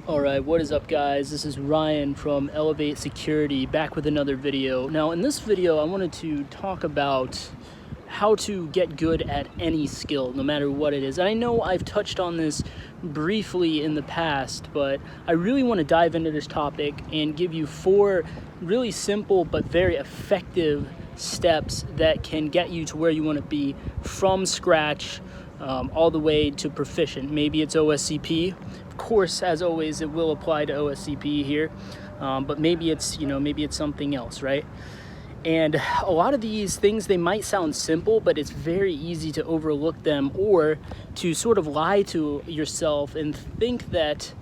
Alright, what is up guys? This is Ryan from Elevate Security, back with another video. Now in this video I wanted to talk about how to get good at any skill, no matter what it is. And I know I've touched on this briefly in the past, but I really want to dive into this topic and give you 4 really simple but very effective steps that can get you to where you want to be from scratch, all the way to proficient. Maybe it's OSCP. Of course, as always, it will apply to OSCP here, but maybe it's something else, right? And a lot of these things, they might sound simple, but it's very easy to overlook them or to sort of lie to yourself and think that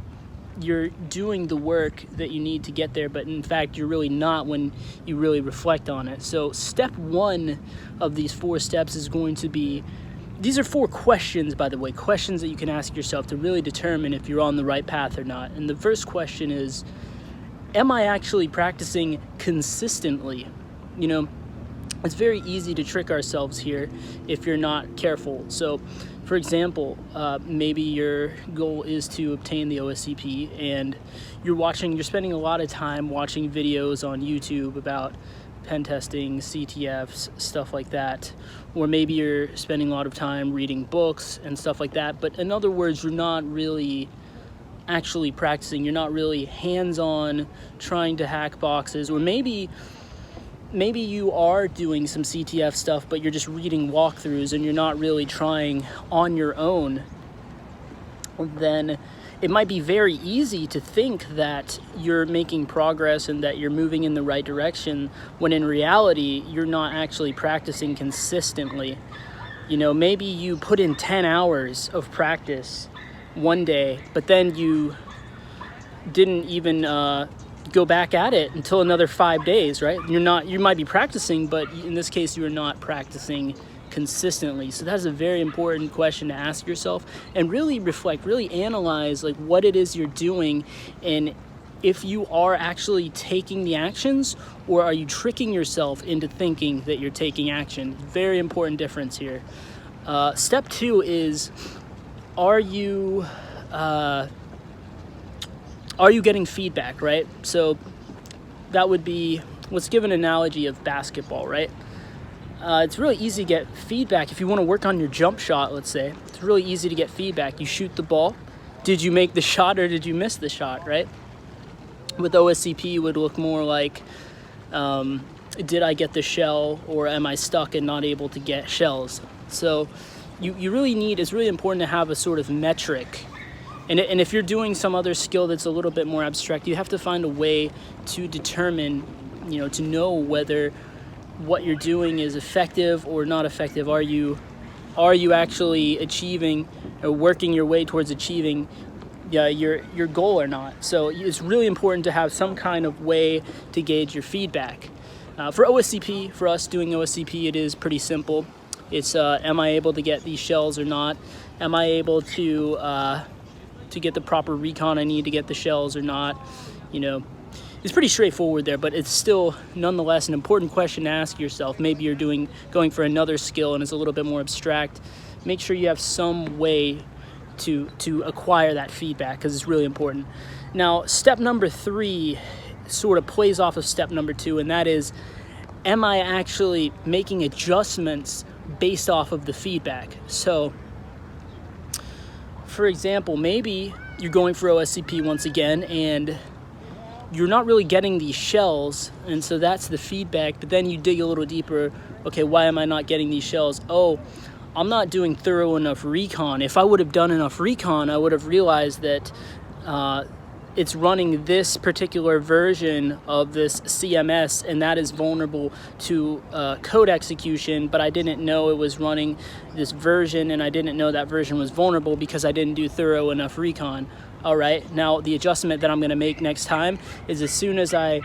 you're doing the work that you need to get there, but in fact you're really not when you really reflect on it. So step 1 of these 4 steps is going to be, these are 4 questions, by the way, questions that you can ask yourself to really determine if you're on the right path or not. And the first question is, am I actually practicing consistently? You know, it's very easy to trick ourselves here if you're not careful. So, for example, maybe your goal is to obtain the OSCP and you're spending a lot of time watching videos on YouTube about pen testing, CTFs, stuff like that. Or maybe you're spending a lot of time reading books and stuff like that. But in other words, you're not really actually practicing. You're not really hands-on trying to hack boxes. Or maybe you are doing some CTF stuff, but you're just reading walkthroughs and you're not really trying on your own. Then it might be very easy to think that you're making progress and that you're moving in the right direction, when in reality, you're not actually practicing consistently. You know, maybe you put in 10 hours of practice one day, but then you didn't even go back at it until another 5 days, right? You might be practicing, but in this case, you are not practicing consistently. So that's a very important question to ask yourself and really reflect, really analyze like what it is you're doing, and if you are actually taking the actions, or are you tricking yourself into thinking that you're taking action. Very important difference here. Step 2 is, are you getting feedback, right? So that would be, let's give an analogy of basketball, right? It's really easy to get feedback if you want to work on your jump shot, let's say. It's really easy to get feedback. You shoot the ball. Did you make the shot or did you miss the shot, right? With OSCP, it would look more like, did I get the shell, or am I stuck and not able to get shells? So you really need, it's really important to have a sort of metric. And if you're doing some other skill that's a little bit more abstract, you have to find a way to determine, to know whether what you're doing is effective or not effective. Are you actually achieving or working your way towards achieving your goal or not? So it's really important to have some kind of way to gauge your feedback. For OSCP, for us doing OSCP, it is pretty simple. It's am I able to get these shells or not? Am I able to get the proper recon I need to get the shells or not? It's pretty straightforward there, but it's still nonetheless an important question to ask yourself. Maybe you're going for another skill and it's a little bit more abstract. Make sure you have some way to acquire that feedback, because it's really important. Now, step number 3 sort of plays off of step number 2, and that is, am I actually making adjustments based off of the feedback? So, for example, maybe you're going for OSCP once again, and you're not really getting these shells, and so that's the feedback. But then you dig a little deeper. Okay, why am I not getting these shells? Oh, I'm not doing thorough enough recon. If I would have done enough recon, I would have realized that it's running this particular version of this CMS, and that is vulnerable to code execution, but I didn't know it was running this version, and I didn't know that version was vulnerable because I didn't do thorough enough recon. All right, now the adjustment that I'm going to make next time is, as soon as I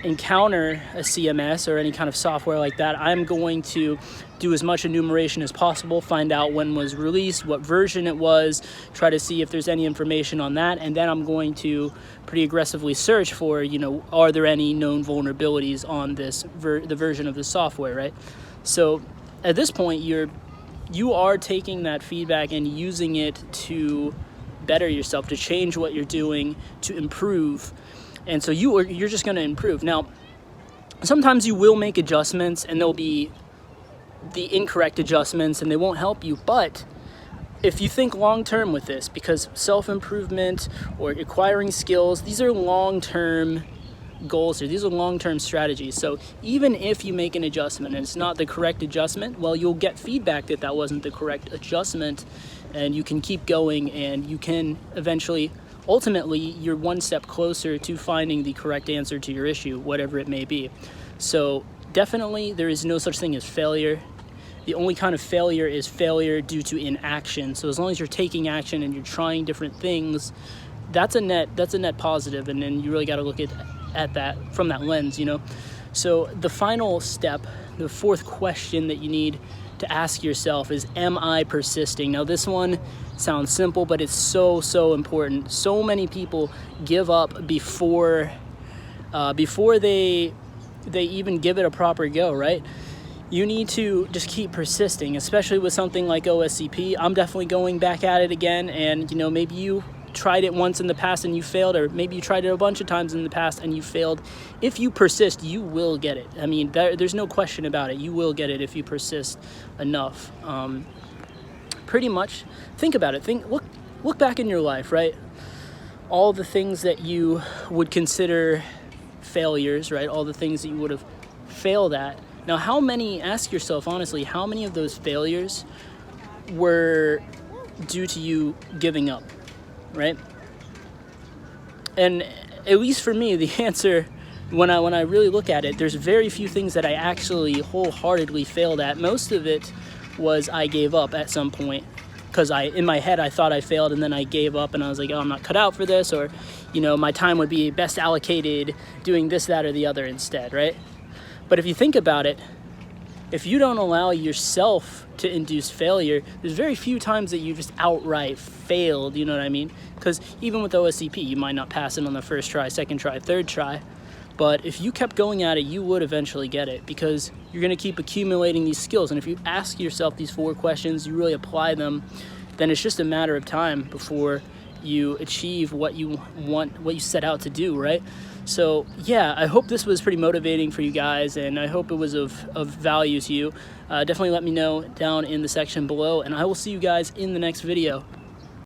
encounter a CMS or any kind of software like that, I'm going to do as much enumeration as possible, find out when was released, what version it was, try to see if there's any information on that, and then I'm going to pretty aggressively search for, are there any known vulnerabilities on this the version of the software, right? So at this point, you are taking that feedback and using it to better yourself, to change what you're doing, to improve. And so you're just going to improve. Now, sometimes you will make adjustments and they'll be the incorrect adjustments and they won't help you. But if you think long-term with this, because self-improvement or acquiring skills, these are long-term goals or these are long-term strategies. So even if you make an adjustment and it's not the correct adjustment, well, you'll get feedback that that wasn't the correct adjustment, and you can keep going, and you can eventually, ultimately, you're one step closer to finding the correct answer to your issue, whatever it may be. So definitely there is no such thing as failure. The only kind of failure is failure due to inaction. So as long as you're taking action and you're trying different things, that's a net positive. And then you really got to look at that from that lens, you know. So the final step, the fourth question that you need to ask yourself is, am I persisting? Now this one sounds simple, but it's so important. So many people give up before they even give it a proper go, right? You need to just keep persisting, especially with something like OSCP. I'm definitely going back at it again, and you know, maybe you tried it once in the past and you failed, or maybe you tried it a bunch of times in the past and you failed. If you persist, you will get it. I mean, there's no question about it. You will get it if you persist enough. Pretty much, think about it. Look back in your life, right? All the things that you would consider failures, right? All the things that you would have failed at. Now, ask yourself honestly, how many of those failures were due to you giving up, right? And at least for me, the answer, when I really look at it, there's very few things that I actually wholeheartedly failed at. Most of it was I gave up at some point, because in my head I thought I failed, and then I gave up and I was like, oh, I'm not cut out for this, or you know, my time would be best allocated doing this, that, or the other instead, right? But if you think about it, if you don't allow yourself to induce failure, there's very few times that you just outright failed, you know what I mean? Because even with OSCP, you might not pass it on the first try, second try, third try, but if you kept going at it, you would eventually get it, because you're going to keep accumulating these skills. And if you ask yourself these 4 questions, you really apply them, then it's just a matter of time before you achieve what you want, what you set out to do, right? So yeah, I hope this was pretty motivating for you guys, and I hope it was of value to you. Definitely let me know down in the section below, and I will see you guys in the next video.